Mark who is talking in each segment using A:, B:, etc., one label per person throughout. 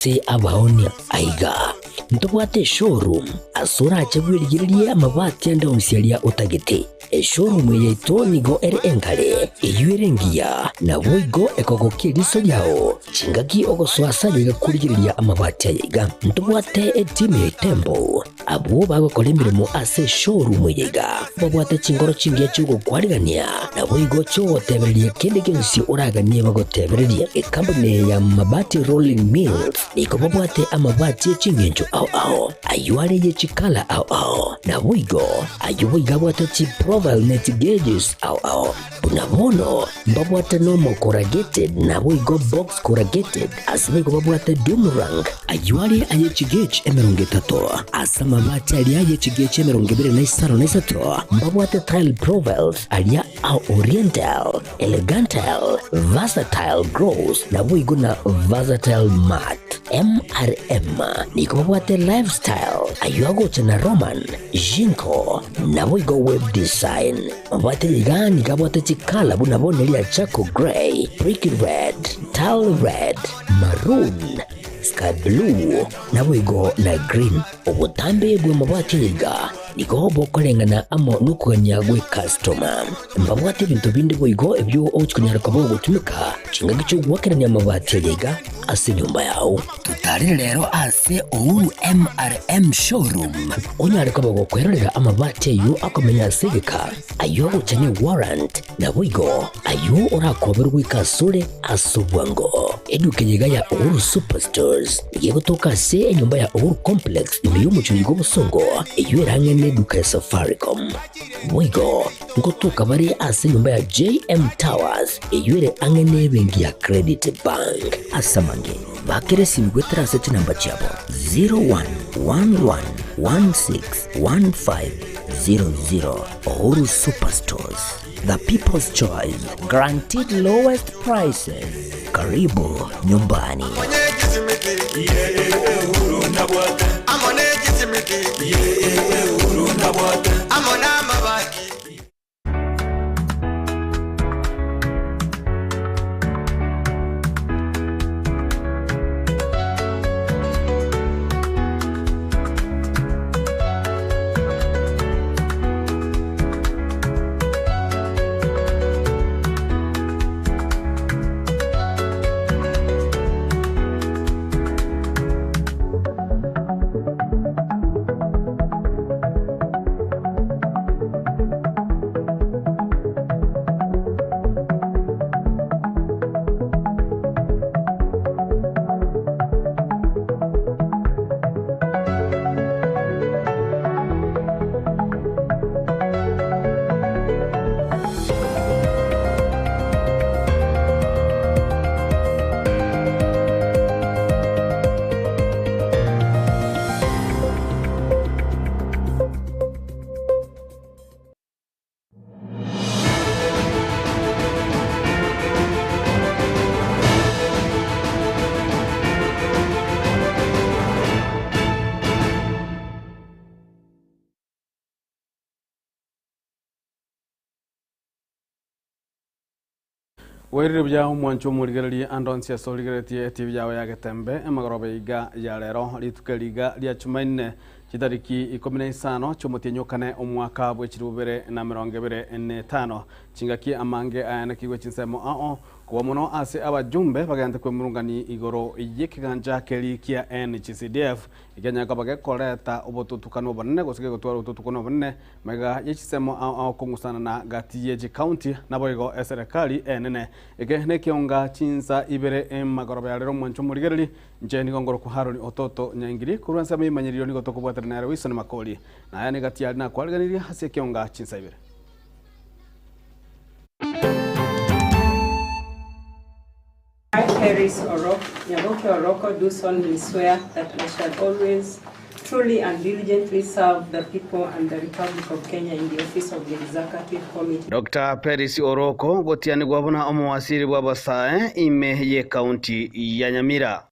A: se abaonia aiga ntobwate showroom asura chagwirigiriye amabati anda usialia utagete showroom yeto nigo enkale eyuerengia na boigo ekogokiriso yao chingaki ogoswasa liga kurigiriya amabati aiga ntobwate team tembo abo bagokora imirimo ase showroom yiga babwate chingoro chingiye chugo kwarigania na boigo cyo tebererie kende gensi uraganie bagotebererie company ya mabati rolling mills niko babwate amabati chingenjo ao ayuare ye chikala ao na boigo ayuiga bwate chi profile net gauges ao bunabono babwate normal corrugated na boigo box corrugated asibigo babwate boomerang ayuare aye chigage emeronge tato asama mabati alia ye chigage emeronge bere na isaro na isato babwate tile profiles alia au oriental elegantal versatile gross na boigo na versatile mat MRM niko babwate lifestyle ayuago chana roman jinko na boigo web design babwate yiga nika babwate chikala bunabone lia chako gray brick red tile red maroon sky blue na boigo na green obutambe bwe mabwate yiga niko bokorengana amo nukuganya gwe customer mbabwate bintu bindi boigo ebyo ochikunyara kwabo gutumika chinga cyo gwakeranya amabati yiga ase nyumba yao tutari rero ase MRM showroom onyare kwabo gukwerera amabati yu akomenya segeka ayo uchanye warrant na boigo ayo urakoberwa ikasure asubwango eduke yiga ya Uhuru Superstores yego toka se nyumba ya Uhuru Complex niyo muchuyigo busongo iyo erangene duka ya Safaricom boigo ngotoka bari ase nyumba ya JM Towers iyo ere angene bengi ya Credit Bank asamange bakere simgwe trasete namba chabo 0111161500 Uhuru Superstores, the people's choice, guaranteed lowest prices. Karibu nyumbani.
B: Weri bya mwancho murigerali andonsia soligerati TV yawe ya Getembe emagorobe iga ya lero litukeliga lya chumaine chitariki 15 chomotinyokane omwaka bwechirubere na 2025 chingaki amange ayana kigwe chinsemo ao kuwa muno ase abajumbe bagante kwemurungani igoro yekiganja keli kia NCCDF iganya kabage koleta obotutukano bonne gosige gotwara otutukano bonne mega yechisemo ao kongusana na gati yeji county naboigo eserikali enene Ekeonga Chinsa Ibere magorobe ya lero mwancho murigerali njeni gongoro ku Haron Ototo nyangiri kuransa mimanyiriro ni gotoko bwatana Wilson Makoli na yani gati ya na kwalganiria hasi Ekeonga Chinsa Ibere.
C: I, Paris Oroko, do solemnly swear that I shall always truly and diligently serve the people and the Republic of Kenya in the office of the Executive Committee.
B: Dr. Paris Oroko gotiani gwabona omuwasiri bwabasae ime ye county ya Nyamira.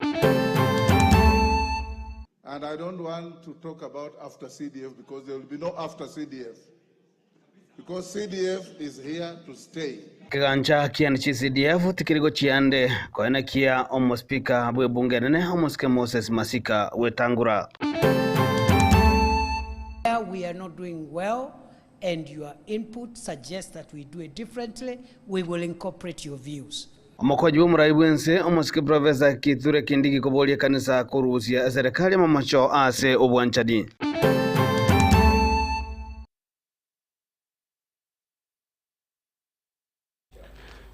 D: And I don't want to talk about after CDF because there will be no after CDF. because CDF is here to stay.
B: Kiganja kian chi CDF tikirigo chiande koena kia omo speaker bwe bunge nene omoske Moses Masika Wetangura.
E: We are not doing well and your input suggests that we do it differently, we will incorporate your views.
B: Omokoji w'umurayibwense omoske Professor Kithure Kindiki kobolie kanisa kuruhusia serikali mamacho ase obwanchadi.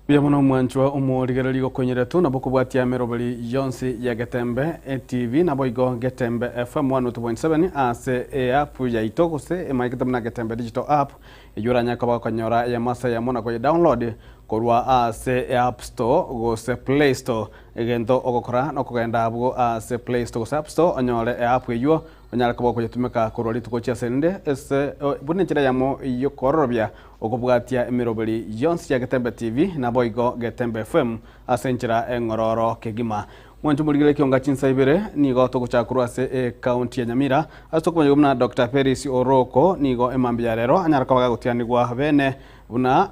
B: Biamono mwanchwa umurigereri gokonyeratu nabo kubwatia merobali yonsi ya Getembe TV nabo igo Getembe FM 102.7 ase app ya itogose emaiketamna Getembe digital app ijuranya kwa konyora ya masa ya mona kwa download korwa ase app store gose Play Store egento ogokora no kugenda abwo ase Play Store gose App Store onyore app eyo onyara kwa kutumika korwa litukochia sende ese bunenchira yamo yokorobya okubwatia emirobeli yonsi ya Getembe TV na boigo Getembe FM asenchira engororo kegima mwantu muligire Ekeonga Chinsa Ibere nigo tokuchakuru ase county ya Nyamira asokuma na Dr. Peris Oroko nigo emambia rero anyara kwa gutianigwa bene buna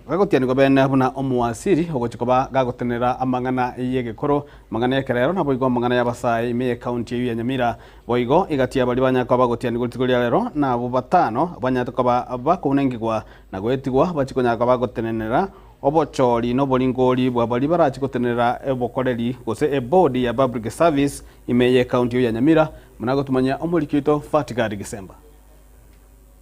B: gagotianigwa bene buna omuwasiri ogochikoba gagotenera amangana yegekoro mangana yekerero na boigo mangana yabasai me county ya Nyamira boigo igatia bali banyaka bagotianigwa tikulia rero na bubatano banyatoka bakunengigwa na gwetigwa bachikonyaka bagotenera obochori no bolingoli bwabali barachikotenera ebokoreri gose body ya public service imeye county ya Nyamira munago tumanya omulikito Fatigari Gisemba.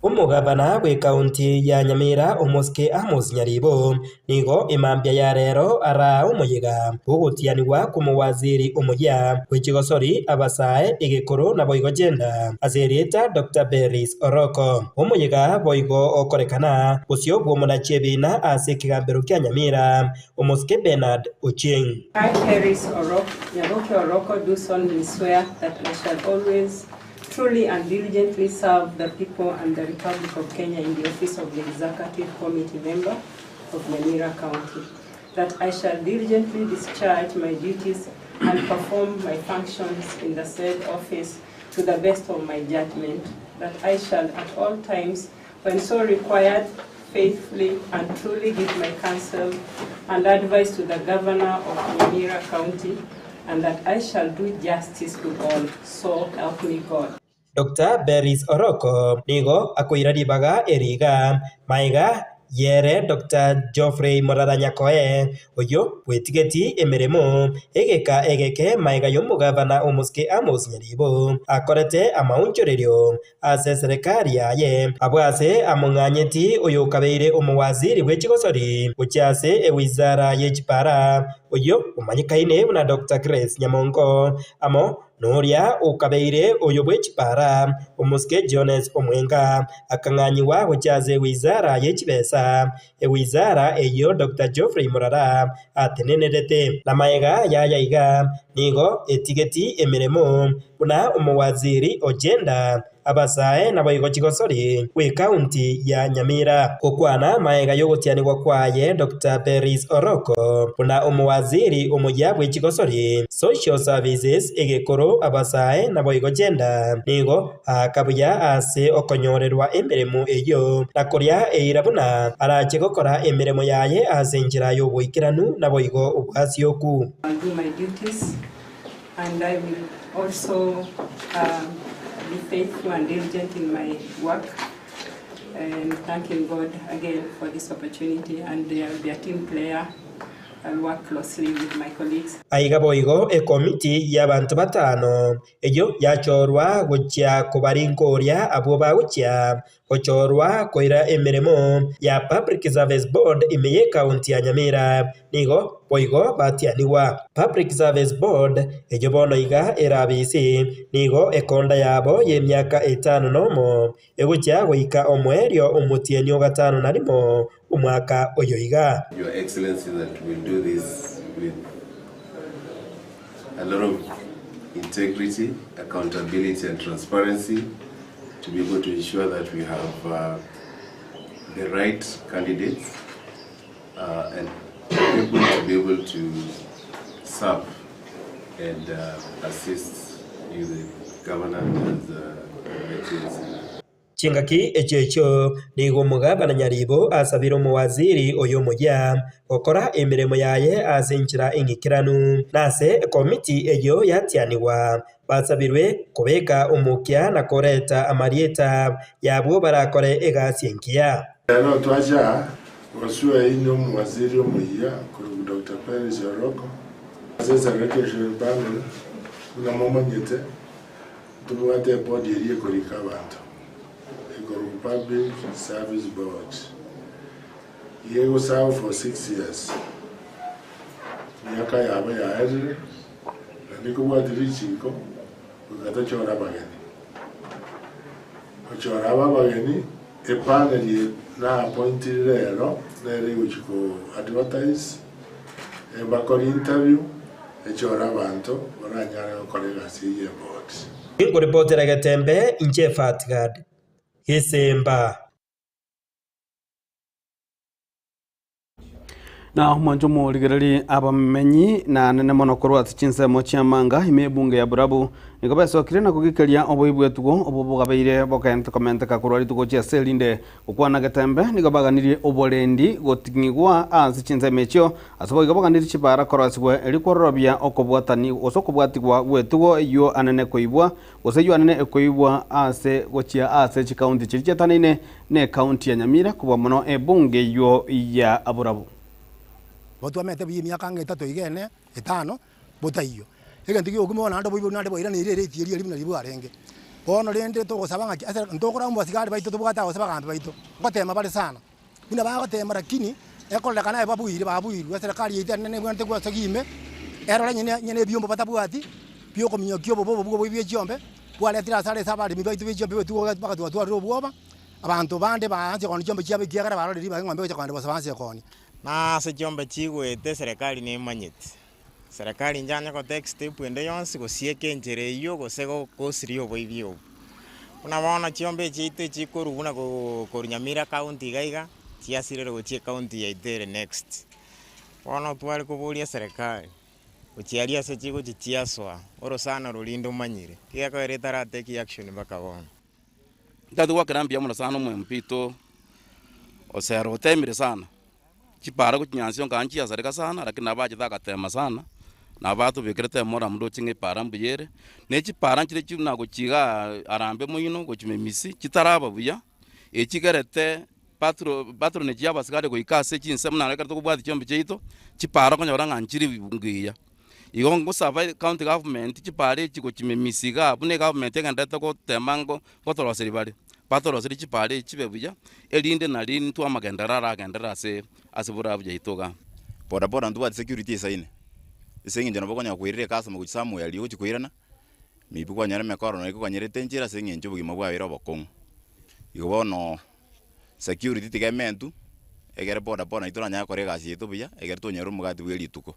F: Umugabana we county ya Nyamira omoske Amos Nyaribo nigo imambya ya rero ara umuyiga gugutianirwa kumuwaziri umuya w'ikigosori abasae igikuru na boigo genda azerita Dr. Peris Oroko umuyiga boigo okorekana gusyo bwomona chebina ase kigambero kya Nyamira omoske Bernard Ocheng.
C: I, Peris Oroko, do solemnly swear that I shall always truly and diligently serve the people and the Republic of Kenya in the office of the Executive Committee Member of Nyamira County. That I shall diligently discharge my duties and perform my functions in the said office to the best of my judgment. That I shall at all times, when so required, faithfully and truly give my counsel and advice to the Governor of Nyamira County, and that I shall do justice to all. So help me God.
F: Dr. Peris Oroko nigo akoiraribaga eriga maiga yere Dr. Geoffrey Moraranyakoe oyo wetigeti emeremo egeke maiga y'omugabana omuske Amos Nyaribo akorete amaunchorerio ase serikali yaye abwase amunganyeti oyo kabeire omuwaziri w'ekigosori ukyase ewizara y'ekipara oyo umanyikaine na Dr. Grace Nyamongo amo Noria ukabeire oyo bw'ekipara omuske Jones Omwenga akanganyiwa uchaze wizara y'ekibesa ewizara eyo Dr. Geoffrey Morara atenenerete na maega yayaiga nigo etigeti emiremo buna omuwaziri ogenda abasae na boigo chigosori we county ya Nyamira kokwana maega yogotianirwa kwaye Dr. Peris Oroko buna omuwaziri omuya bwe chigosori social services egekoro abasae na boigo genda nigo akabuya ase okonyorerwa emiremo eyo na koria eirabuna arache gokora emiremo yaye ase njira y'obwikiranu na boigo obwasioku.
C: I'll do my duties and I will also be faithful and diligent in my work, and thanking God again for this opportunity, and I'll be a team player. I'll work closely with my colleagues.
F: Aiga boigo committee y'abantu batano eyo yachorwa gucha kubarinkoria abo bagucha ochorwa koira emiremo ya Public Service Board imeye county ya Nyamira nigo boigo batianiwa Public Service Board eyo bono iga erabisi nigo ekonda yabo y'emyaka 5 nomo egucha goika omwerio omutienyo gatano narimo umwaka oyo iga.
G: Your Excellency, that we'll do this with a lot of integrity, accountability and transparency to be able to ensure that we have the right candidates and people to be able to serve and assist you, the governor and the Excellency.
F: chingaki echecho nigo mugaba na nyaribo asabiro muwaziri oyo moya okora emiremo yaye asenchira ingikiranu nase komiti eyo yatianiwa basabirwe kubeka umukia na koreta amarieta yabo barakore egasienkia
H: lero twaja wasua ino muwaziri omoya kuri Dr. Peris Oroko sasa rekesho bano na momanyete tumuate body eri kuri kabanto Public Service Board. He was out for 6 years. Miaka yaba ya edre, niko wadiri chinko, ukata chora bageni. Chora bageni, e panel na appointed lero, nere uchiko advertise, e bakori interview, e chora banto, oranyara kolega siye board.
F: Ingo reporter Getembe inche Fatgad. Kisemba
B: na mwanjo mu ligereri abamenyi na nene mono korwa Chinsa mochiamanga ime bunge ya burabu niko beso kirena kugikeria oboibwe tugo obobugabeire bokente komenta ka korwa tugo chia selinde ukwana Getembe niko baganirie oborendi gotingigwa az Chinsa mechio asobo igobaganiri chibara korwa sigwe elikorobia okobwatani osokobwatigwa gwetugo iyo anene koibwa oseyo anene ekoibwa ase gochia ase chikaunti chirichetanine ne county ya Nyamira kubwa mono ebunge yo ya aburabu
I: Botu amete bi miaka ng'etatu igene etano botaiyo egentigi okimona ndo boibo nande boira nire tieri ali na libu arenge bono rende to gosaba ngaki asa ndokora mbo sigari baito to bugata gosaba gambe baito gotema bale sana bina ba gotema lakini ekolle kana babuiri serikali yite nene bwante kwa sagime era nyene byombo batabuati byo kominyo kyo bobo bwo byo cyombe bwale tira sale sabali mibaito byo cyombe tuwo baka tuwa robuoba abantu bande baanze kono cyombe cyabe kiyagara barole riba ng'ombe cyakande bosabanze koni
J: na se cyombe chigwete serikali ni manyete serikali njanya ko text ipwende yonsi go sieke njere iyo go sego ko sirio boibio unabona cyombe chite chikorubuna go Nyamira county gaiga chiasirere go chie county ya Ibere next wana twali kubulia serikali uchialia se chigo chiaswa oro sana rulindo manyire kia ko retara take action bakabona
K: tatu wakarambia muna sana mu mpito osero temire sana chipara kuchinyansio kanchi ya serika sana lakini abaje takatema sana na batu bikirete mora mdo chinge parambu yere ne chipara chire chuna gochiga arambe muyino gochimemisi chitaraba buya echigarete patro ne jaba sigade go ikase Chinsa muna reka to kubwati chombe cheito chipara konyora nganchiri bibungiya igongo saba county government chipare chiko chimemisi ga bune government ngandata ko temango gotoro seribali patoro seri chipare chibebuya elinde na lini tu amagendera se asibura bya itoga
L: boda boda nduwa security saine isengi njana bokonya kwirire kasa mu kusamu yali uchi kwirana mibukwa nyare mekoro no ikwa nyere tenjira sengi njubu gimabwa biro bokong igobono security tigementu egere boda boda itura nya kore gasi itu buya egere to nyeru mugati weli tuko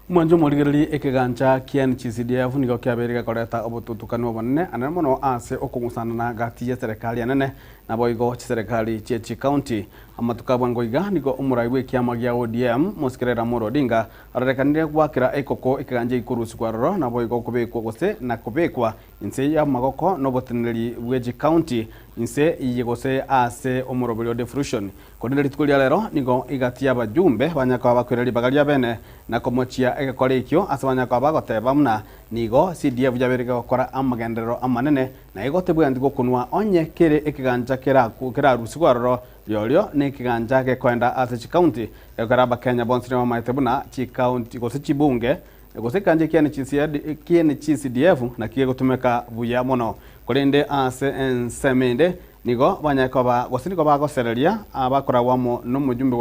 B: mwanjo murigereri ekegancha kian CDF nigo kiaberega koreta obotutukano bonne anene mono ase okungusana na gati ya serikali anene na boigo serikali chechi county amatuka bwangoiga nigo umuraiwe kiama gya ODM Moskerera Moro Odinga arekanire gwakira ekoko ekeganja ikurusi kwaroro na boigo kubekwa gose na kubekwa inse ya magoko no boteneri weji county inse yegose ase omurobero de fruition kodere tukulia lero nigo igatia bajumbe banyaka bakwireri bagalia bene na komochia egekorekyo asabanyaka bagoteba muna nigo CDF jaberega gukora amagendero amanene na igote bwandi gokunwa onye kere ekiganja kera rusigwaroro ryoryo ne kiganja ke kwenda ase county ekaraba Kenya bonsire wa maitebuna chi county gose chibunge gose kanje kiene CDF na kiye gutumeka buya mono kurinde ase ensemende nigo banyakoba gose nigo bagosereria abakora wamo no mujumbe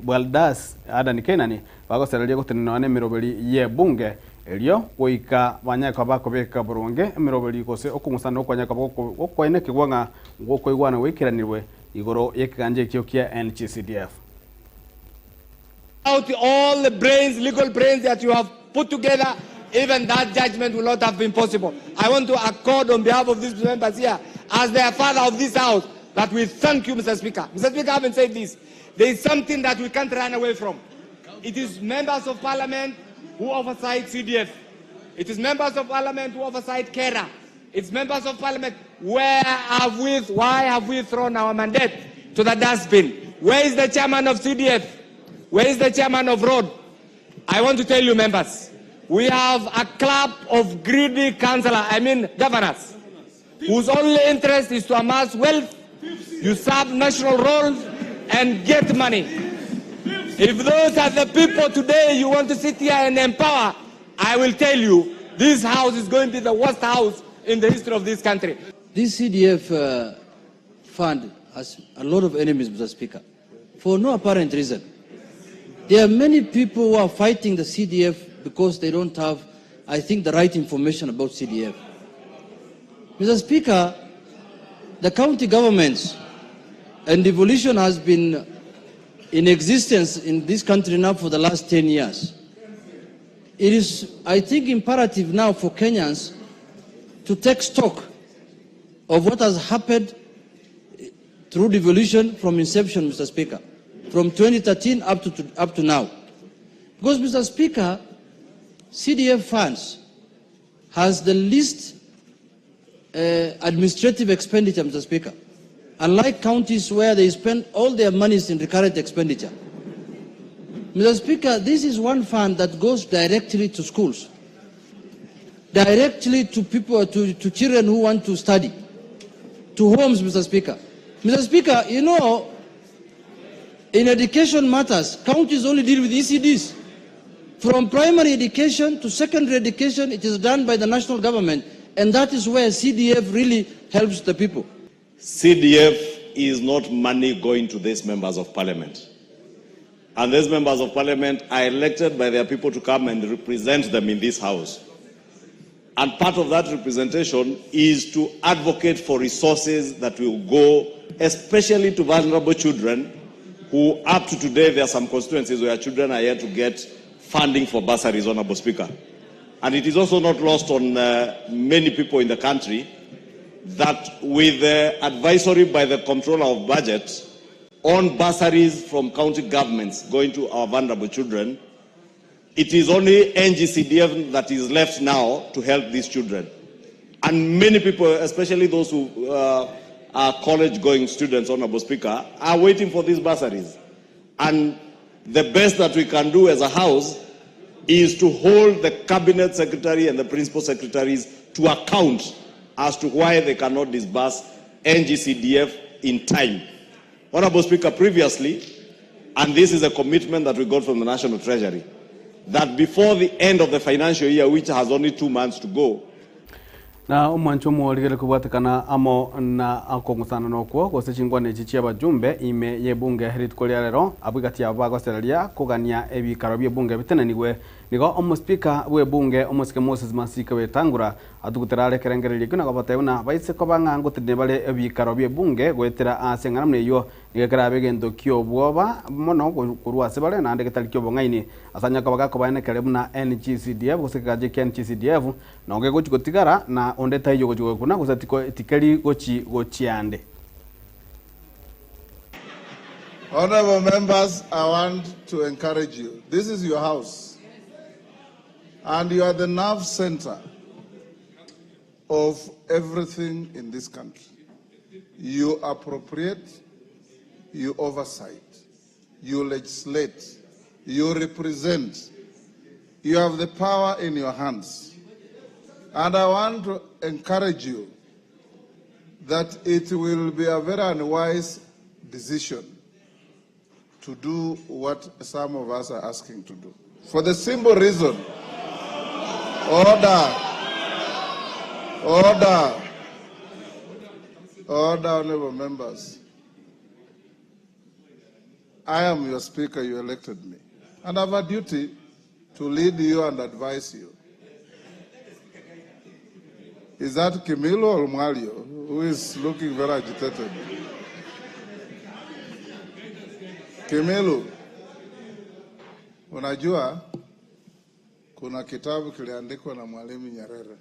B: weldas adani kenani bagosereria gutinone miroberi ye bunge elio goika banyakoba kobeka burunge miroberi gose okungusana okwanyakaba okwene kigwanga gokoigwana wekiranirwe igoro yekiganje kyo kia NCCDF
M: out all the brains, legal brains that you have put together, even that judgment will not have been possible. I want to accord on behalf of these members here, as their father of this house, that we thank you, Mr. Speaker. Mr. Speaker, I haven't said this. There is something that we can't run away from. It is members of parliament who oversight CDF. It is members of parliament who oversight KERA. It's members of parliament. Why have we thrown our mandate to the dustbin? Where is the chairman of CDF? Where is the chairman of road? I want to tell you, members, we have a club of greedy governors, whose only interest is to amass wealth, usurp national roles, and get money. If those are the people today you want to sit here and empower, I will tell you, this house is going to be the worst house in the history of this country.
N: This CDF fund has a lot of enemies, Mr. Speaker, for no apparent reason. There are many people who are fighting the CDF because they don't have, I think, the right information about CDF. Mr. Speaker, the county governments and devolution has been in existence in this country now for the last 10 years. It is, I think, imperative now for Kenyans to take stock of what has happened through devolution from inception, Mr. Speaker, from 2013 up to now. Because, Mr. Speaker, CDF funds has the least administrative expenditure, Mr. Speaker, unlike counties where they spend all their monies in recurrent expenditure. Mr. Speaker, this is one fund that goes directly to schools, directly to people, to children who want to study, to homes, Mr. Speaker. Mr. Speaker, you know, in education matters, counties only deal with ECDs. From primary education to secondary education, it is done by the national government, and that is where CDF really helps the people.
O: CDF is not money going to these members of parliament. And these members of parliament are elected by their people to come and represent them in this house. And part of that representation is to advocate for resources that will go, especially to vulnerable children, who up to today, there are some constituencies where children are yet to get funding for bursaries, Honorable Speaker. And it is also not lost on many people in the country that with the advisory by the Comptroller of Budget on bursaries from county governments going to our vulnerable children, it is only NGCDF that is left now to help these children. And many people, especially those who are college-going students, Honorable Speaker, are waiting for these bursaries. And the best that we can do as a House is to hold the Cabinet Secretary and the Principal Secretaries to account as to why they cannot disburse NGCDF in time. Honorable Speaker, previously, and this is a commitment that we got from the National Treasury, that before the end of the financial year, which has only 2 months to go,
B: na umwancho muoligere kubatikana amo na akongusana nokwo gose chingwane chichia bajumbe ime ye bunge ritkolia lero abigati abago seralia kugania ebikaro bye bunge bitenanigwe nigo omuspika we bunge omusike Moses Masika wetangura atuguterare kerengereri kuna gobatayuna baise ko bangango tinebale ebikaro bye bunge gwetera asengana mneyo nigekara begendo kyo bwoba mono kurwa sebale na ndeke talikyo bongaini asanya ko bagako bane kerebuna NGCDF gusikaje NGCDF na ogego chikotigara na onde tayo gojugo kuna gusatiko tikali gochiande.
D: Honorable members, I want to encourage you. This is your house. And you are the nerve center of everything in this country. You appropriate, you oversight, you legislate, you represent. You have the power in your hands. And I want to encourage you that it will be a very unwise decision to do what some of us are asking to do. For the simple reason, order, honorable members. I am your speaker, you elected me. And I have a duty to lead you and advise you. Is that Kimilo or Mwalio, who is looking very agitated? Kimilo, unajua kuna kitabu kiliandikwa na Mwalimu Nyerere.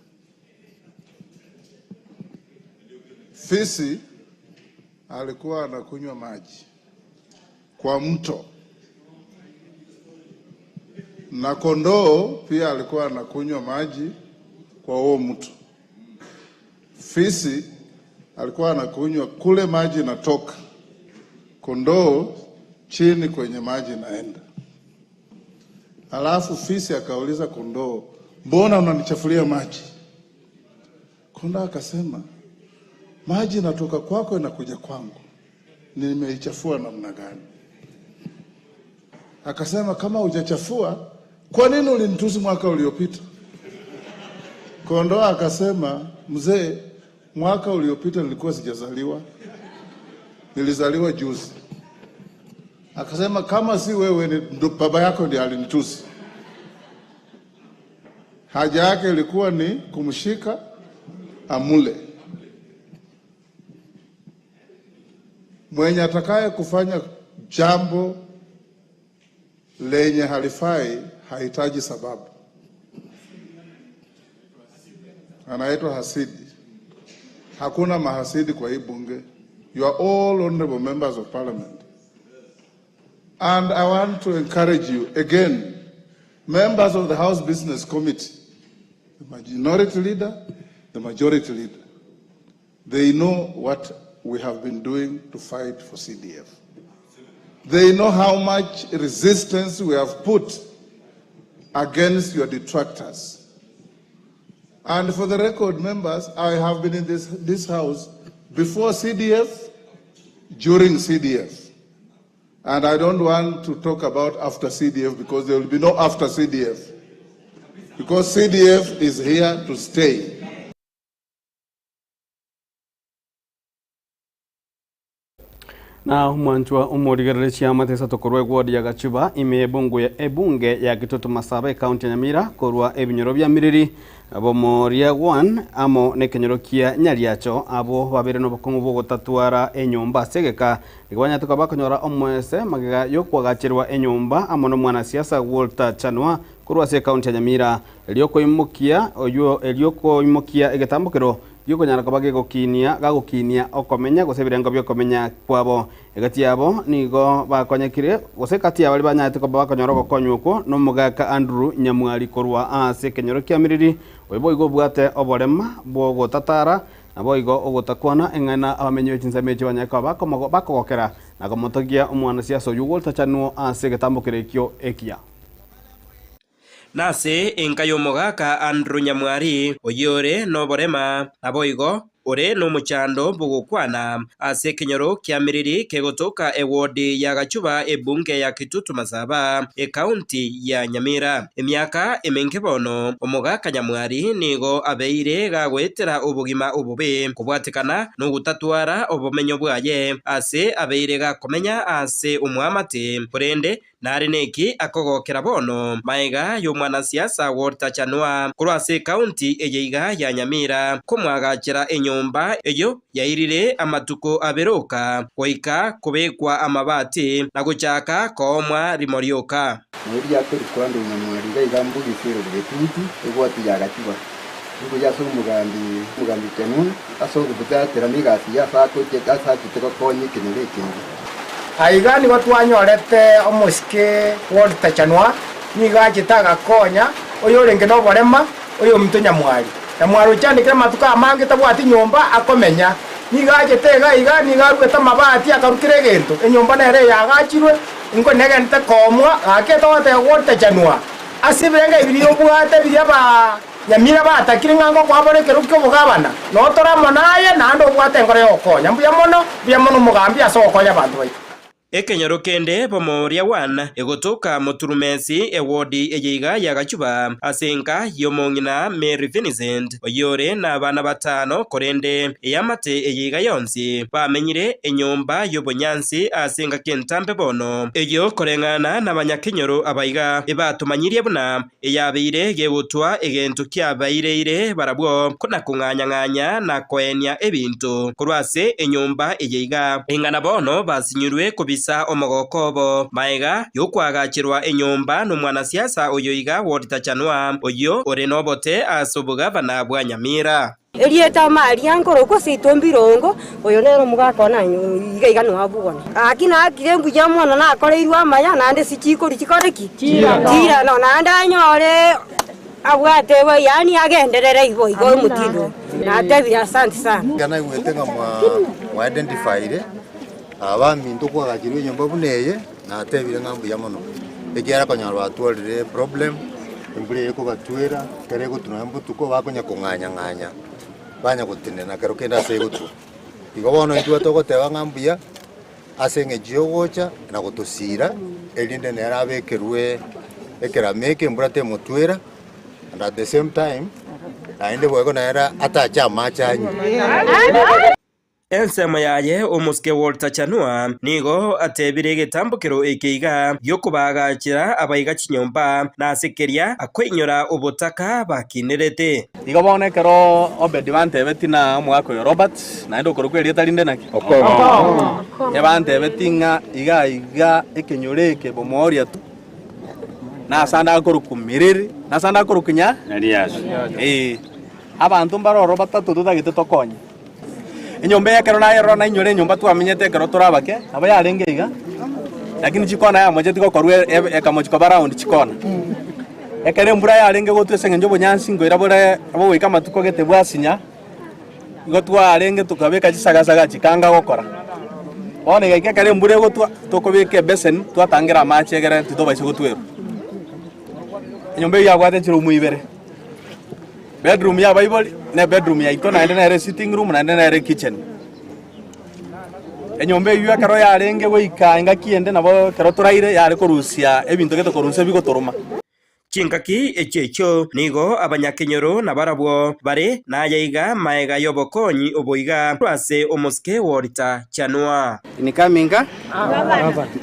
D: Fisi alikuwa anakunywa maji kwa mto, na kondoo pia alikuwa anakunywa maji kwa huo mto. fisi alikuwa anakunywa kule maji natoka, kondoo chini kwenye maji naenda. Alafu fisi akauliza kondoo, mbona unanichafulia maji? Kondoo akasema, maji natoka kwako inakuja kwangu, nimeichafua namna gani? Akasema, kama hujachafua, kwa nini ulinitusi mwaka uliopita? Kondoo akasema, mzee, mwaka uliopita nilikuwa sijazaliwa, nilizaliwa juzi. Akasema, kama si wewe ni baba yako ndiye alinitusi. Haja yake ilikuwa ni kumshika amule. Mwenye atakaye kufanya jambo lenye halifai hahitaji sababu. Anaitwa hasidi. Hakuna mahasidi kwa hii bunge. You are all honorable members of parliament. And I want to encourage you again, members of the House Business Committee, the minority leader, the majority leader, they know what we have been doing to fight for CDF. They know how much resistance we have put against your detractors. And for the record, members, I have been in this house before CDF, during CDF. And I don't want to talk about after CDF because there will be no after CDF. Because CDF is here to stay.
B: Na mwanchwa umurigarire ciama tesa tokorwe gwodi ya gachuba ime ebunge ya Gitutu Masabe county ya Nyamira korwa ebinyoro bya miriri abo moria 1 amo ne kenyoro kia nyariacho abo babere no bokongo bo gotatuara enyumba segeka igwanya tukabakonyora omwese magega yokwagachirwa enyumba amo no mwana siasa Walter Chanwa korwa se county ya Nyamira elioko imukia egetambukiro yukonyara kabage gagukinia okomenya gosebirengo byokomenya kwabo egati yabo nigo bakonyekire gosekati yabali banyate ko bakonyora gokonyuko no mugaka Andrew Nyamwari korwa ase kenyoro kya miriri oibo igo bwate oborema bwo gotatara nabo igo ogotakwana engana abamenyo Chinsa mechi banyaka bakogokera na gomotogia omwana siasa Walter Chanwa ase getambukire kyo ekia
F: nase enkayo mogaka Andrew Nyamwari oyore no borema aboigo ore no muchando bugukwana ase kenyoro kya miriri kegotoka ewodi ya gachuba ebunge ya Gitutu Masaba county ya Nyamira emyaka emenkebono omogaka Nyamwari nigo abeire gagwetera ubugima ubube kubwatikana no gutatwara obumenyo bwaye ase abeire gakomenya ase umwamate porende nari neki akogokera bono maiga y'omwana siasa Walter Chanwa kurwase county eyeiga ya Nyamira kumwagachira enyumba eyo yairire amatuko aberoka koika kubekwa amabati na guchaka komwa rimorioka
P: muri yakuri kwando Nyamwari gaigambu gifero bwetuti egwati ya gakiba ngo yaso mugambi Chanwa aso gubutatera migasi ya fako tekasa kiteko konyi kineleke
Q: aigani watu wanyorete omusike Walter Chanwa niga gitaga konya oyo renge no borema oyo mtu Nyamwari uchandikira matuka amange tabwati nyumba akomenya niga gitega iga niga rweta mabati akarukire gento enyumba nere yagachirwe ingo negente komwa aketote Walter Chanwa asibirenga ibiriyo bwate biryaba Nyamira batakire ngango kwaborekera ukyo bugabana no toramo naye nando bwate ngore yokonya mbuya mono mugambi asokonya bantu bayi
F: ekenyoro kende bomoria 1 egotoka moturumesi ewodi eyeiga ya gachuba asenka yomongina Mary Vincent oyore na bana batano korende eyamate eyeiga yonsi bamenyire enyomba yobonyansi asenka kentambe bono eyo korengana na banyakenyoro abaiga ebatumanyire buna eyabeire gebutwa egento kyabaire barabwo kuna kunganya na koenya ebintu kurwase enyomba eyeiga engana bono basinyurwe kubisa omogokobo maiga yokwagachirwa enyomba no mwana siasa oyoiga Walter Chanwa oyo ore nobote asobugavana bwa Nyamira
R: Elieta mali yankoro ko sitombirongo oyo nero mugaka na iga no abugona akina akire mbuya mwana na akoreirwa amaya nande sichiko lichikoreki tira no nanda nyore abwate we yani agenderere igo mutindo na David asante sana
S: kana gwetenga mwa identify abami ndukwa gakirwe nyomba buneye na atebire ngambu ya mono ekiara konyarwa atwalire problem imbure yeko gatwera kare gutunambu tuko bakonya kunganya banya gutinena karo kenda se gutu igobono itwa togoteba ngambu ya asenge jiogocha na gutosira elinde nera bekerwe ekerameke mburate mutwera and at the same time aende bwego nera atacha machanyu
F: ensema yaye umuske Walter Chanua nigo atebire gitambukiro ikiiga yokubagachira abayiga kinyomba na sekeria akwinyora ubutaka bakinerete
B: igo bone kero obedi bantebeti na mwako yo Robert na ndo korokweria talinde naki ya bantebetinga iga ikinyoreke bomoria tu na sanda korukumiriri na sanda korukunya
T: nariyaje
B: abantu mbaroro batatu tutagite tokonya inyombe yakero na yero na inyore nyomba twamenyete kero turabake aba yarenge iga lakini chikona ya moje tiko korwe ekamochiko baround chikona ekere mbura yarenge gotwesenge njobo nyansi ngoira bore abo wika matuko gete bwasinya gotwa arenge tukabeka chisagasaga chikanga gokora one gaike kare mbure gotwa tokobeke besen twatangira machegere titoba chigotwero inyombe yagwate chiro mu Ibere bedroom ya Bible na bedroom ya ito na ende sitting room na ende kitchen enyombe yu karo ya renge goika inga kiende nabo karo turaire ya korusia ebintu geto korunse bigotoroma
F: Chinkaki echecho nigo abanyakenyoro na barabwo bare na yayiga maega yobokonyi oboiga twase omuske Walter Chanua
U: nikaminga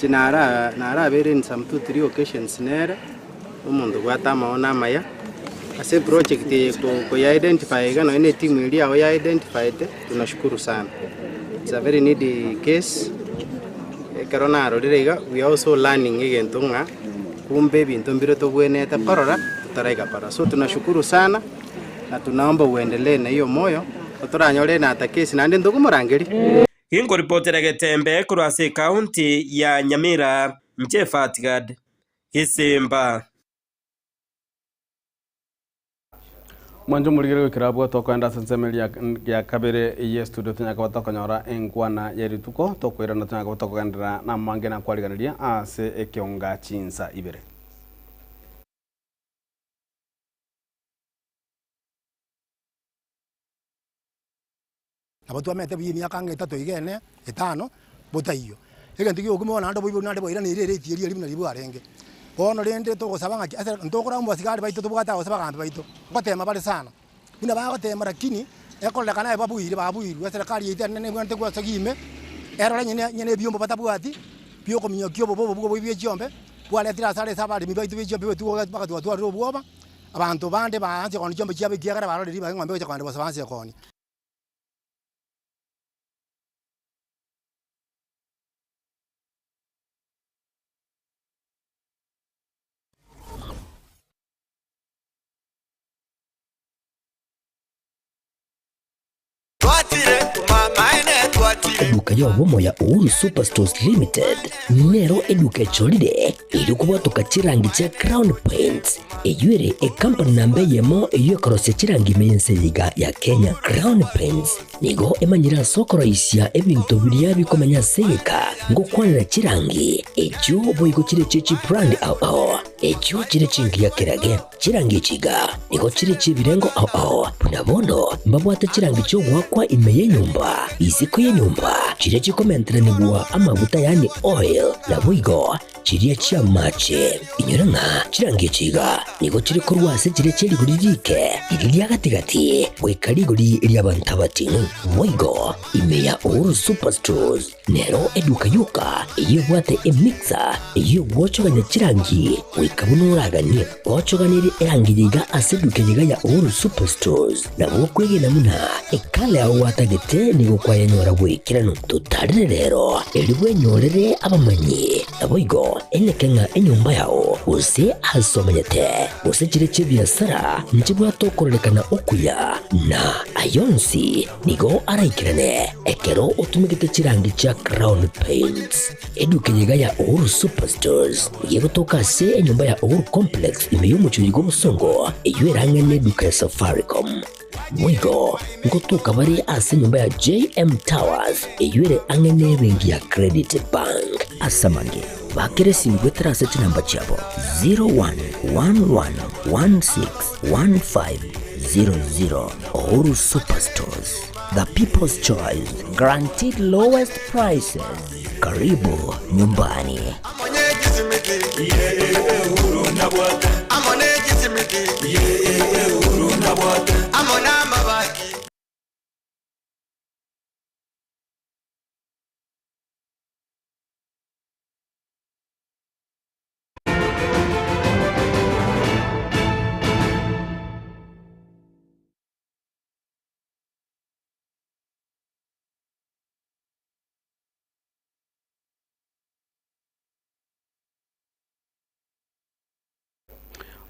U: nara bere in some 2-3 occasions nere umuntu gwatama ona maya ase project ko ya identify gano ine team ili yao ya identified tunashukuru sana. It's a very needy case karona rodiriga we also learning again tunga kumbe bintu mbiro to bweneta parora taraiga para so tunashukuru sana na tunaomba uendelee na hiyo moyo otoranyore na ata case na ndendo kumurangeri
F: Ingo reporter Getembe kurase county ya Nyamira Mchefatigad Hisimba
B: Mwanjo muligere kirabwa tokwenda sensemeli ya kabere ye studio tunya kwa tokonyora engwana yerituko tokwera na tunya kwa tokandira na mange na kwaliganiria ase Ekeonga Chinsa Ibere
I: Abatu amete bi miaka ng'etatu igene etano botaiyo egenti gyo kumona ndo boibo nande boira ni rere tieri ari bina arenge bono rende to gosaba ngaki ase ntokora mu basigari baito to bugata gosaba gambe baito gotema bari sana bina ba gotema lakini ekoleka kana babuire babuirwe serikali itene ne bwante kwa sagime era nyene byombo batabwati byo kominyo kyobo bobo bwo bibye cyombe bwale tira sare sabari mi baito byombe betu bakatu watu aro bwoba abantu bande baanze kono cyombe cyabe kiyagara baro riri bangombe cyo kwande basabanze koni
A: Eduka ya womo ya Uhuru Superstores Limited nero eduka cholide ili kubwatuka chirangi cha Crown Paints eyure company nambe yemo eyo korose chirangi meyense liga ya Kenya. Crown Paints nigo emanyira sokoro isya ebintu bilia bikomanya seka ngo kwanira chirangi echo boyiko chire chechi brand ao echo chire chingi ya kirage chirangi chiga nigo chire chibirengo ao punabono mbabwata chirangi cyo gwakwa imeye nyumba isiko ye nyumba chire chikomentre nigwa amavuta yani oil na buigo chiriya chia mache inyuranga chirangi chiga nigo chire korwase chire chiri guririke iriya gatigati wekariguri iriya bantabati buigo imeya Uhuru Superstores nero eduka yuka iyo bwate emixer iyo bwochoganya chirangi wekabunuragani bwochoganiri erangiriga aseduke yiga ya Uhuru Superstores na bwokwege namuna ekale aho watagete nigo kwayanyora gwikirano tutarire rero eri bwenyorere abamanyi naboigo enekenga enyumba yao use asomanyete use chire biashara njibwa tokorelekana okuya na ayonsi nigo araikirane ekero utumikite chirangi cha Crown Paints edukenyega ya Uhuru Superstores yegotoka se enyumba ya Uhuru Complex imeyumucho yigo busongo eywerangene duka ya Safaricom mwigo ngotuka bari ase nyumba ya JM Towers eyure angene bengi ya Credit Bank asamange bakere singwetera seti namba chabo 0111161500 Uhuru Superstores, the people's choice, guaranteed lowest prices. Karibu nyumbani.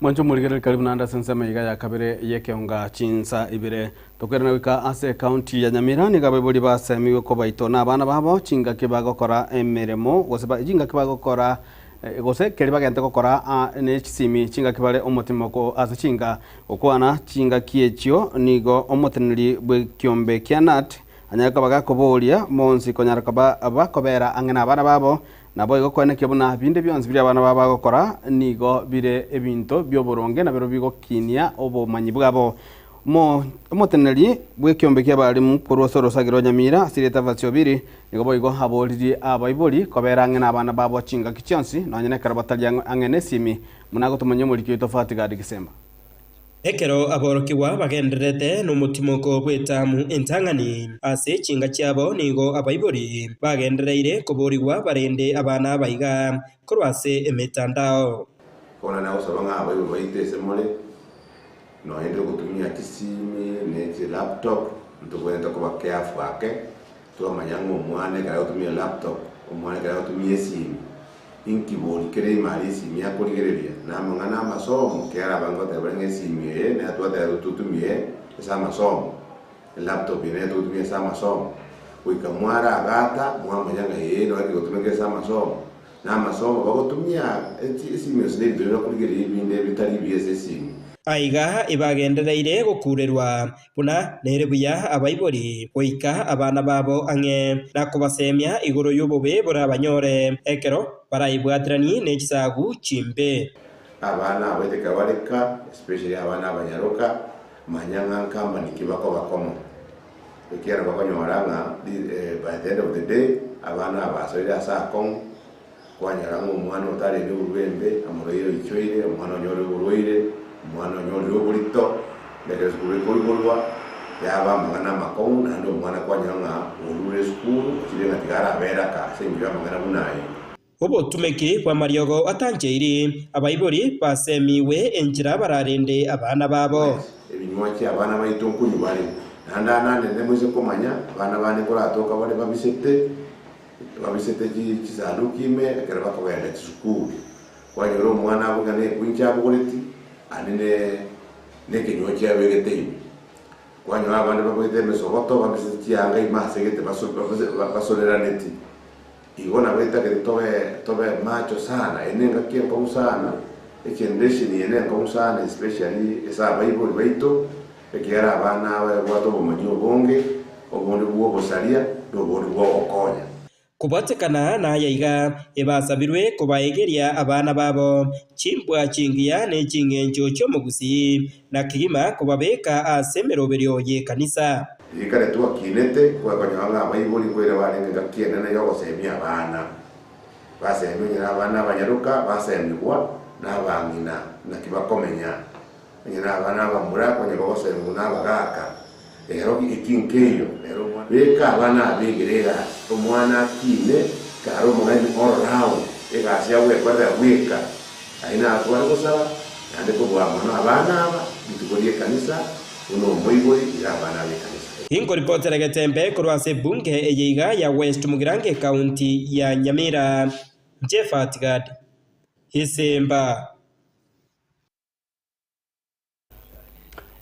B: Mwancho muligere karibu nanda sensema iga ya kabere Ekeonga Chinsa Ibere tokwera na wika ase county ya Nyamira ni gabebuli basemiwe ko baito na bana babo chinga kibagokora emeremo goseba jinga kibagokora gose keriba gente gokora ne chisimi chinga kibale omotimoko ase chinga okwana chinga kiechio nigo omoteneri bwe kiombe kianat anyaka bagakobolia monsi konyaraka bakobera angena bana babo nabo igokwana kibuna binde byonzi bya bana baba gokora nigo bire ebinto byoboronge na biro bigokinia obumanyi bwabo omoteneri bwe kiombe kyabali mukuru sorosagiro Nyamira sireta vatio biri nigo boigo haboliri abaiboli kobera angena abana babo chinga kichonsi nonyene karabatali angene simi munago tumonye muri kito fatigadi kisemba
F: ekero aborokiwa bagenderete n'umutimoko bwetamu entangani ase chinga cyabo nigo abaibori bagendereire kuburiwa barende abana baiga korwase emetandao
G: kona na usabanga abayo baitese mole no ende kutumia kisimi ne laptop ndokwenda kuba careful ake to manyango mwane kaya kutumia laptop omwane kaya kutumia simu inkibori kere marisi mia kurigereria na mangana masomo kera bango te brenge simie na tua te tutumie esa masomo el laptop ine tutumie esa masomo uikamwara agata mwa manyanga yero ake kutumia esa masomo na masomo bagotumia simie sine biro kurigereria binde bitari biese simie
F: aiga ibagendereire gukurerwa buna nerebuya abaibori goika abana babo ange nakubasemia iguru yubobe bora banyore ekero baraibwatrani nekisagu chimbe
G: abana abeteka bareka especially abana abanyaroka manyanga kama nikibako bakomo ekera bakonyoranga by the end of the day abana abasoira sakon kwanyarango umwana utari ni urwembe amuriro ichoire umwana nyore uruire mwana nyori oburito ndeke skulu kolwa yaba mangana makon ando mwana kwanyanga urure skulu kire ngatigara bera ka sengira mangana bunayi
F: obo tumeke kwa mariogo atanjeiri abaibori basemiwe enjira bararende abana babo
G: ebinywachi abana baitonku nyubari nanda ndemweze komanya abana bane kola toka bale babisete kizaluki kera bakobera skulu kwanyoro mwana abugane kwincha abugoleti anene nekinywachi abegete kwanyoro abana babete mesogoto babisitia ngai masegete basolera neti igona beta que tobe macho sana enenga kiempa usana generation yenenga usana especially esa bible baito ekiara abana watu bomanyo bonge obundi bwo bosalia obundi bwo okonya
F: kubatekana na yaiga ebasabirwe kubaegeria abana babo chimbwa chingia ne chingenjo cyo mugusi na kigima kubabeka asemeroberio ye kanisa
G: ikare tuwa kinete kwa kanyanga bayibuli kwera barenga kiene na yogo semia abana basemenya abana banyaruka basemibwa n'abangina na kibakomenya nyina abana bamura kwenye yogo semuna bagaka ero ikinkeyo ero beka abana abigerera omwana kine karo mugani all round egasi yawe kwenda weka aina atwara kusaba ande kubwa mwana abana aba bitukolie kanisa uno moibori ya abana bekanisa
F: Inko ripotera Getembe kurwase bunge eyeiga ya West Mugirange County ya Nyamira Jeff Atgad isimba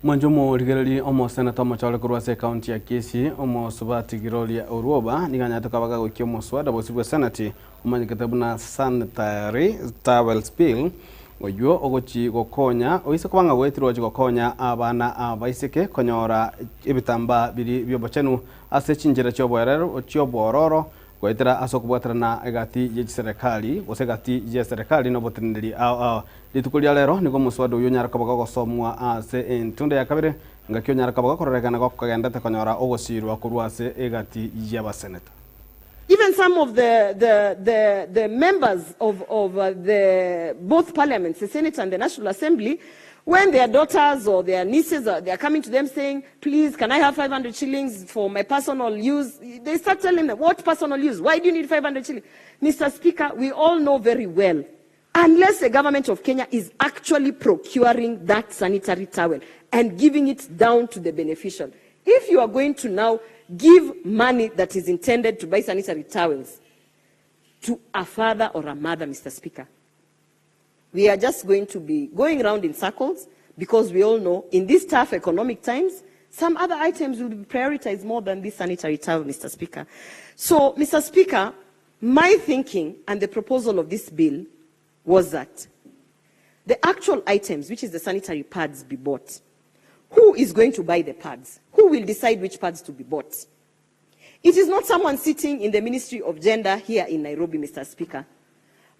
B: Mwanjumu rigereri omo senata machale kurwase county ya Kisii omo subati girolia uruoba niganya tukabaga gukio muswada bosibwe senati umanyikete na sanitary towels bill oyo ogochi gokonya oise kubanga gwetirwa gokonya abana abaiseke konyora ibitamba biri byobochenu ase chinjira chobwororo gwetera asokubwatira na egati ye serikali gose gati ye serikali no botiniri litukulia lero nigo muswada uyo nyara kabaga gosomwa ase entunde ya kabere ngakyo nyara kabaga kororekana gokagendete konyora ogosirwa kurwase egati y'abaseneta.
T: Even some of the members of the both parliaments, the Senate and the National Assembly, when their daughters or their nieces they are coming to them saying, please, can I have 500 shillings for my personal use? They start telling them, what personal use? Why do you need 500 shillings? Mr. Speaker, we all know very well, unless the government of Kenya is actually procuring that sanitary towel and giving it down to the beneficial. If you are going to now give money that is intended to buy sanitary towels to a father or a mother, Mr. Speaker, we are just going to be going around in circles because we all know in these tough economic times, some other items will be prioritized more than this sanitary towel, Mr. Speaker. So, Mr. Speaker, my thinking and the proposal of this bill was that the actual items, which is the sanitary pads, be bought. Who is going to buy the pads? Who will decide which pads to be bought? It is not someone sitting in the Ministry of Gender here in Nairobi, Mr. Speaker,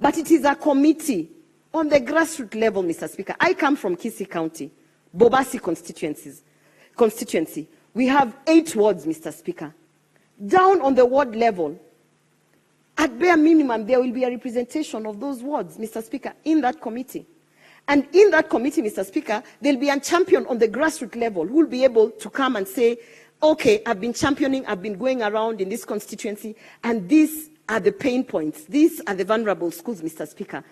T: but it is a committee on the grassroots level, Mr. Speaker. I come from Kisii County, Bobasi constituency. We have 8 wards, Mr. Speaker. Down on the ward level, at bare minimum, there will be a representation of those wards, Mr. Speaker, in that committee. And in that committee, Mr. Speaker, there'll be a champion on the grassroots level who will be able to come and say, okay, I've been championing, I've been going around in this constituency, and these are the pain points. These are the vulnerable schools, Mr. Speaker.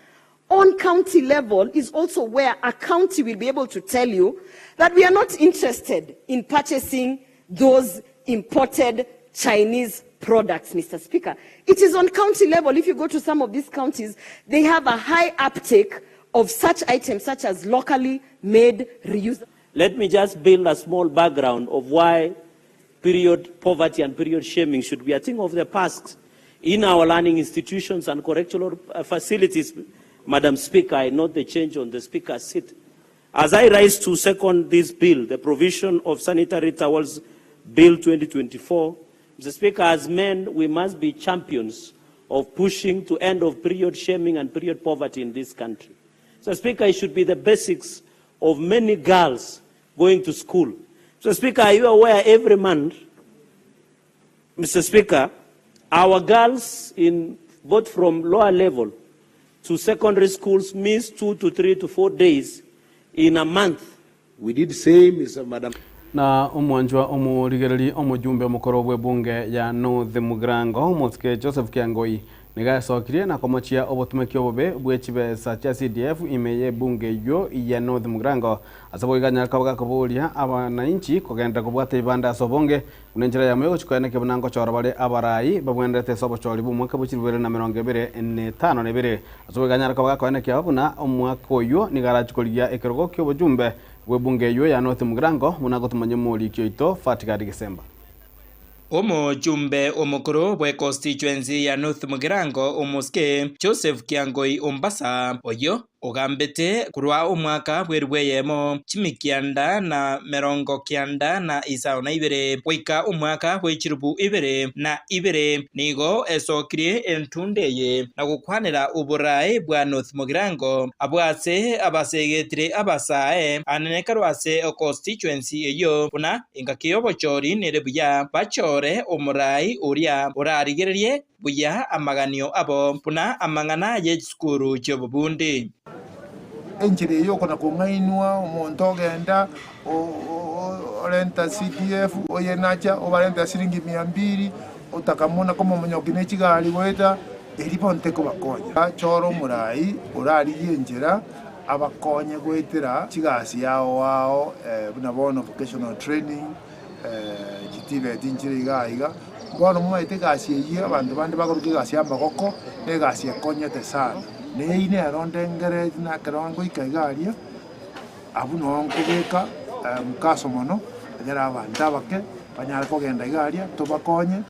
T: On county level is also where a county will be able to tell you that we are not interested in purchasing those imported Chinese products, Mr. Speaker. It is on county level. If you go to some of these counties, they have a high uptake of such items, such as locally made, reusable.
V: Let me just build a small background of why period poverty and period shaming should be a thing of the past in our learning institutions and correctional facilities. Madam Speaker, I note the change on the Speaker's seat. As I rise to second this bill, the provision of sanitary towels, Bill 2024, Mr. Speaker, as men, we must be champions of pushing to end of period shaming and period poverty in this country. Mr. Speaker, it should be the basics of many girls going to school. Mr. Speaker, are you aware every month, Mr. Speaker, our girls in both from lower level to secondary schools miss 2 to 3 to 4 days in a month.
W: We did say, Mr. Madam.
B: Na umwanjwa omurigereri omujumbe omukoro bwe bunge ya North Mugrango Mosque Joseph Kiangoi nigasokirie na komochia obotumeki obobe bwechibesa cha CDF imeye bunge yo ya North Mugrango asabo iganya kabaga kuburia abananchi kugenda kubwata ibanda sobonge unenjira ya moyo chikoene kebunango chora bale abarai babwendete sobo chori bu mwaka buchirwere na 25 nebere asabo iganya kabaga koene kyabuna omwaka oyo nigarachikolia ekerogo kyobujumbe webunge yo ya North Mugrango munagotumanye muri kyoito Fatikadi Gisemba.
F: Omujumbe omukuru bwe constituency ya North Mugrango omuske Joseph Kiangoi Ombasa oyo ogambete kurwa omwaka bwerweyemo chimikianda na merongo kianda na isao na ibere wika omwaka bwechirubu ibere na ibere nigo esokrie entundeye na gukwanira uburai bwa North Mugrango abwase abasegetire abasae anenekarwase constituency eyo kuna ingakiyobochori nerebuya bachore omurai uria urarigererie buya amaganio abo puna amangana yechukuru chobubundi
H: enjire yo kona kungainwa omuntu ogenda orenta CDF oyenacha obarenta siringi 200 utakamuna kama munyoki nekigali weta eriponte ko bakonya choro murai urari yenjera abakonye gwetera kigasi yao wao bunabono vocational training kitibe tinjire igaiga bono mumaite gasi ye abantu bandi bagoruka gasi amagoko ne gasi yakonyete sana neine arondengere na karongo ikaigaria abu no nkubika mukaso mono agera abantu abake banyara kogenda igaria tubakonye.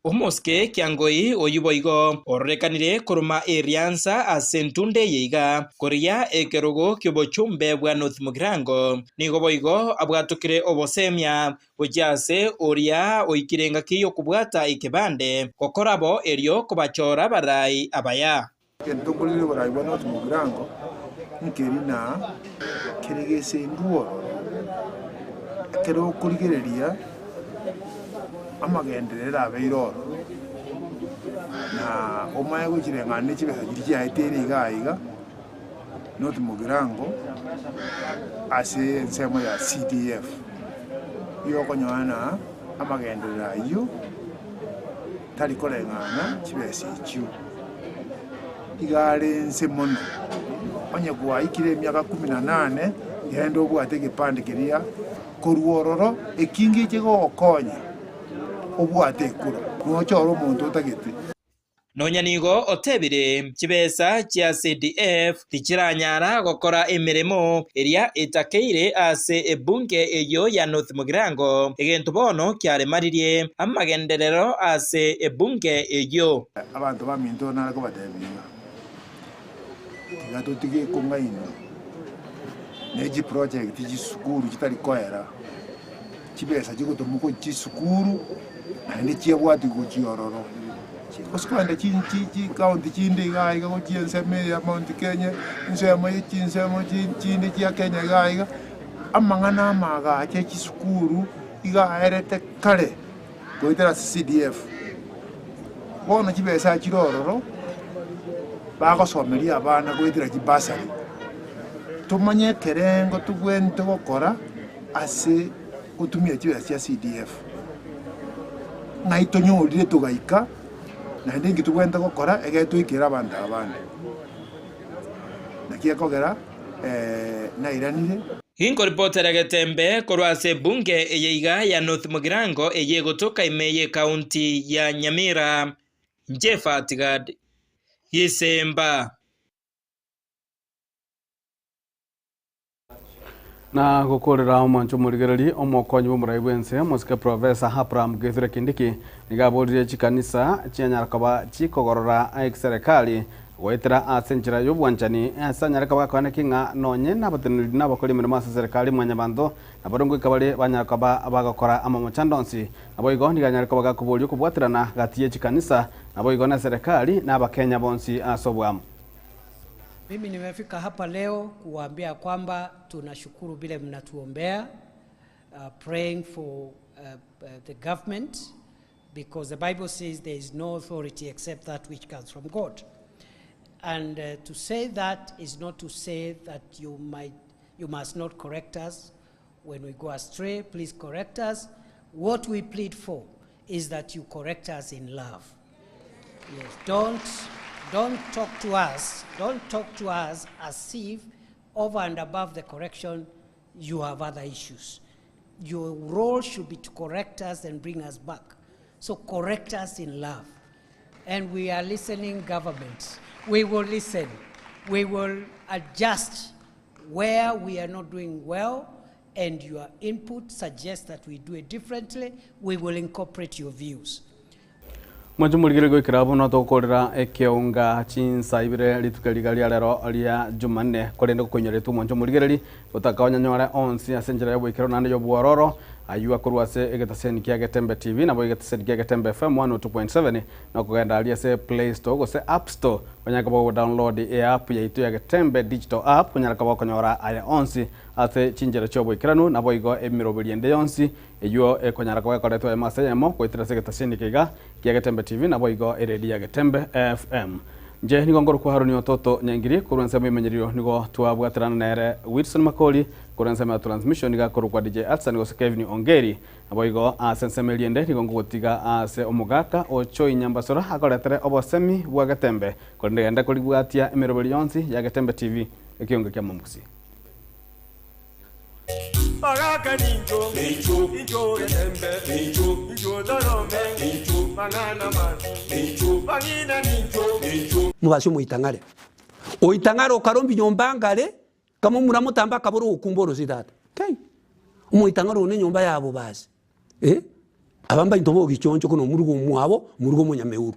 F: Omoske kiangoi oyuboigo orekanire kuruma eriansa asentunde yeiga koria ekerogo kyobochumbe bwa North Mugirango nigoboigo abwatukire obosemia ojase oria oikirenga kiyo kubwata ikebande kokorabo erio kubachora barai abaya
H: kentokulire barai bwa North Mugirango nkerina keregese nduo kero kurigereria amagenderera abeiroro na omaye gukirenga nikibe hagiriki aiteri igaiga North Mugirango ase nsemo ya CDF iyo konywana amagenderera iyo tali kolengana kibese ikyu igare nsemono onye kwa ikire myaka 18 yendo bwate gipande kiria koruororo ekingi kigo okonye obwate kura nochoro muntu utagete
F: nonyanigo otebire kibesa kya CDF tikiranyara gokora emiremo eria etakeire ase ebunge eyo ya North Mugirango egento bono kyaremaririe amagenderero ase ebunge eyo
H: abantu baminto nara kubatebinga gato tige kungaino neji project gisukuru kitari koera kibesa kigotumuko gisukuru andi chiabwati kuchiororo Oskwanda chinchi county chinde gaiga go chienseme ya Mount Kenya nsemo chinsemo chinde chia Kenya gaiga amangana amaga che chisukuru iga erete kale goitera CDF bona chibesa chirororo bagosomeria abana goitera chibasari tumanye kerengo tugwente gokora ase kutumia chibesa chia CDF naitonyorire tugaika na ndingi tugwenda gukora egetwikira abantu abandi nakiakogera nairanire
F: Hingo reporter Getembe korwase bunge eyeiga ya North Mugirango eyegotoka imeye county ya Nyamira Njefa Tigad Yisemba
B: na gukorera omancho murigereri omokonyi bomurai bwense musika professor Hapram Githure Kindiki nigaborire chikanisa chianyarkaba chikogorora serikali gwetera asenjira yobwanchani asanyarkaba kwana kinga nonye nabatenuri nabakori muri masa serikali mwanyabando nabarongo ikabale banyarkaba bagakora amamochandonsi aboigo ndiganyarkaba gakubolyo kubwatirana gatiye chikanisa aboigo na serikali nabakenya bonsi asobwamu.
C: Mimi nimefika hapa leo kuambia kwamba tunashukuru vile mnatuombea, praying for the government, because the Bible says there is no authority except that which comes from God. And to say that is not to say that you must not correct us when we go astray. Please correct us. What we plead for is that you correct us in love. Yes, don't talk to us as if over and above the correction you have other issues. Your role should be to correct us and bring us back. So correct us in love. And we are listening, government. We will listen. We will adjust where we are not doing well, and your input suggests that we do it differently. We will incorporate your views.
B: Mwajumurigire gwikirabo no tokorera Ekeonga Chinsa Ibere litukaliga lero alia Jumanne kolendo konyoretu mwajumurigire utakawanyanyora onsi asenjera yobwikiro nande yobwororo ayua kurwase egetaseni kia Getembe TV na boigetaseni kia Getembe FM 102.7 na kugenda alia se Play Store go se App Store konyakabo download e app ya itu ya Getembe digital app konyakabo konyora aya onsi ate chinjera chobwikiranu na boigo emirobeliende yonsi eyo ekonyakabo koleto ya masayemo koitira se getaseni kiga kia Getembe TV na boigo eredia Getembe FM. Je nigongoro kwa Haron Ototo nyangiri kuransa memenyerio nigo twabwatirana nere Wilson Makoli kuransa ma transmission niga korukwa DJ Alsan go Kevin Ongeri aboigo asensemeliende nigongo gotiga ase omugaka ochoi nyambasora akoletere obosemi bwa Getembe kondenda kolibwatia emerobeli yonsi ya Getembe TV ekionga kya mamusi.
E: Bagaka ninjo Getembe ninjo dorome bangana man bangina ninjo
J: mubasho muitangare oitangaro karombi nyombangale kama muramutamba kaboro okumboro zidata kai umuitangaro ne nyomba yabo basi abamba intobo gichoncho kuno murugo mwabo murugo munyameuru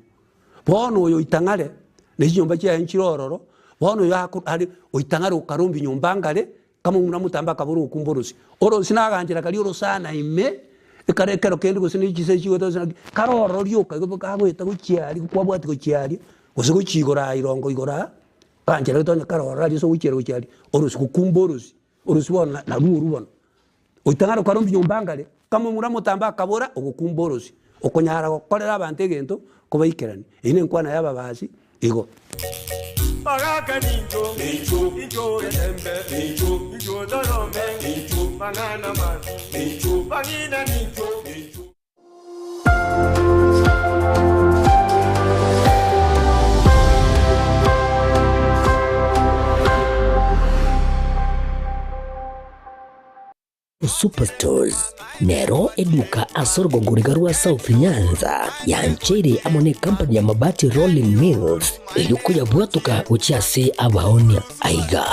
J: bono oyo itangare ne nyomba cya nchirororo bono yako ari oitangaro karombi nyombangale kama muramutamba kaboro okumborosi oro sinaganjira kali oro sana ime ekarekero kende gusini gisechi goto karoro ryoka kagweta guchiari kwabwati guchiari gusiko chigora irongo igora kanjira tonya karoro ari so guchiari guchiari oro sikukumborosi oro sibona na rubona oitangaro karombi nyombangale kama muramutamba kabora ogukumborosi okonyara gokorera abantu egento kubaikerani ine nkwana yaba basi igo
E: Bagaka ninjo, ninjo Getembe, ninjo Dorome, ninjo Banana Man, ninjo Bangina ninjo.
A: Superstores Nero eduka asorgo ngurigarua South Nyanza yanchere amone company ya mabati Rolling Mills ilikuya bwatuka uchiase abaonia aiga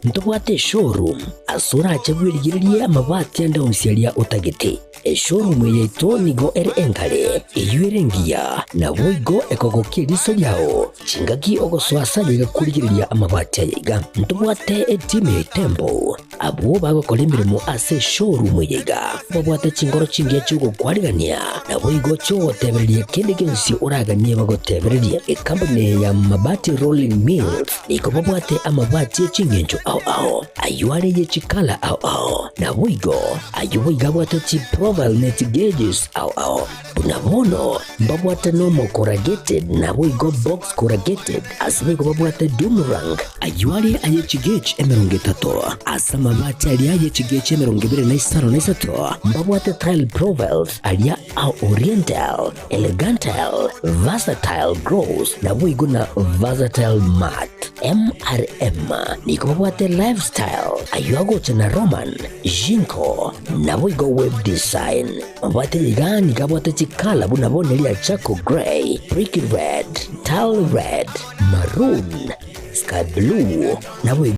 A: ntobwate showroom asura achagwirigirie amabati anda usialia utagete showroom yeito nigo engale iyuerengia na boigo ekogokiriso yao chingaki ogoswasa yiga kurigiriria amabati yiga ntobwate team tembo abo bagokolemirimo ase showroom yiga babwate chingoro chingia chugo kwarigania na boigo cho tebereria kende gensi uraganie bagotebereria company ya mabati Rolling Mills niko babwate amabati chingenjo ao ayuare ye chikala ao na boigo ayuiga bwate chi profile net gauges ao unabono babwate normal corrugated na boigo box corrugated asibego babwate boomerang ayuare aye chigage emerongetato asama mabati ali aye chigage emerongibire na isaro na isato babwate tile profiles alia au oriental elegantal versatile gross na boigo na versatile mat MRM niko babwate lifestyle ayuago chana roman jinko na boigo web design babwate ligani kabwate chikala bunabone lia chaco gray brick red tile red maroon sky blue na boigo